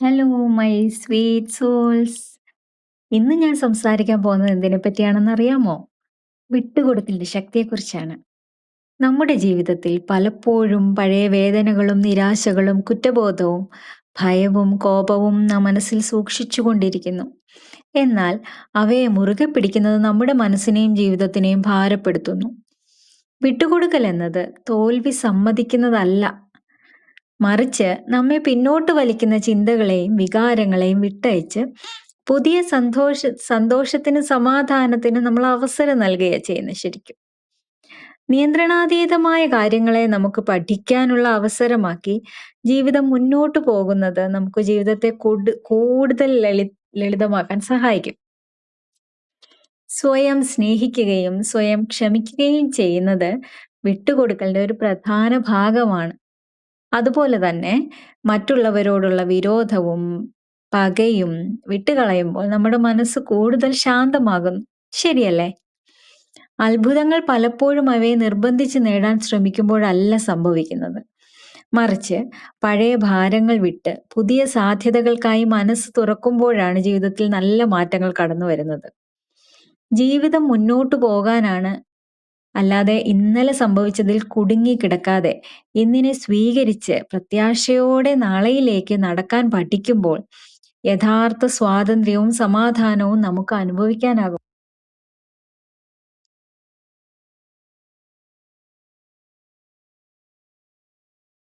Hello my sweet souls. ഇന്ന് ഞാൻ സംസാരിക്കാൻ പോകുന്നത് എന്തിനെ പറ്റിയാണെന്ന് അറിയാമോ? വിട്ടുകൊടുക്കലിന്റെ ശക്തിയെക്കുറിച്ചാണ്. നമ്മുടെ ജീവിതത്തിൽ പലപ്പോഴും പഴയ വേദനകളും നിരാശകളും കുറ്റബോധവും ഭയവും കോപവും നാം മനസ്സിൽ സൂക്ഷിച്ചുകൊണ്ടിരിക്കുന്നു. എന്നാൽ അവയെ മുറുകെ പിടിക്കുന്നത് നമ്മുടെ മനസ്സിനെയും ജീവിതത്തിനെയും ഭാരപ്പെടുത്തുന്നു. വിട്ടുകൊടുക്കൽ എന്നത് തോൽവി സമ്മതിക്കുന്നതല്ല, മറിച്ച് നമ്മെ പിന്നോട്ട് വലിക്കുന്ന ചിന്തകളെയും വികാരങ്ങളെയും വിട്ടയച്ച് പുതിയ സന്തോഷത്തിനും സമാധാനത്തിനും നമ്മൾ അവസരം നൽകുകയാണ് ചെയ്യുന്നത്. ശരിക്കും നിയന്ത്രണാതീതമായ കാര്യങ്ങളെ നമുക്ക് പഠിക്കാനുള്ള അവസരമാക്കി ജീവിതം മുന്നോട്ട് പോകുന്നത് നമുക്ക് ജീവിതത്തെ കൂടുതൽ ലളിതമാക്കാൻ സഹായിക്കും. സ്വയം സ്നേഹിക്കുകയും സ്വയം ക്ഷമിക്കുകയും ചെയ്യുന്നത് വിട്ടുകൊടുക്കലിന്റെ ഒരു പ്രധാന ഭാഗമാണ്. അതുപോലെ തന്നെ മറ്റുള്ളവരോടുള്ള വിരോധവും പകയും വിട്ടുകളയുമ്പോൾ നമ്മുടെ മനസ്സ് കൂടുതൽ ശാന്തമാകുന്നു. ശരിയല്ലേ? അത്ഭുതങ്ങൾ പലപ്പോഴും അവയെ നിർബന്ധിച്ച് നേടാൻ ശ്രമിക്കുമ്പോഴല്ല സംഭവിക്കുന്നത്, മറിച്ച് പഴയ ഭാരങ്ങൾ വിട്ട് പുതിയ സാധ്യതകൾക്കായി മനസ്സ് തുറക്കുമ്പോഴാണ് ജീവിതത്തിൽ നല്ല മാറ്റങ്ങൾ കടന്നു വരുന്നത്. ജീവിതം മുന്നോട്ടു പോകാനാണ്, അല്ലാതെ ഇന്നലെ സംഭവിച്ചതിൽ കുടുങ്ങി കിടക്കാതെ ഇന്നിനെ സ്വീകരിച്ച് പ്രത്യാശയോടെ നാളെയിലേക്ക് നടക്കാൻ പഠിക്കുമ്പോൾ യഥാർത്ഥ സ്വാതന്ത്ര്യവും സമാധാനവും നമുക്ക് അനുഭവിക്കാനാകും.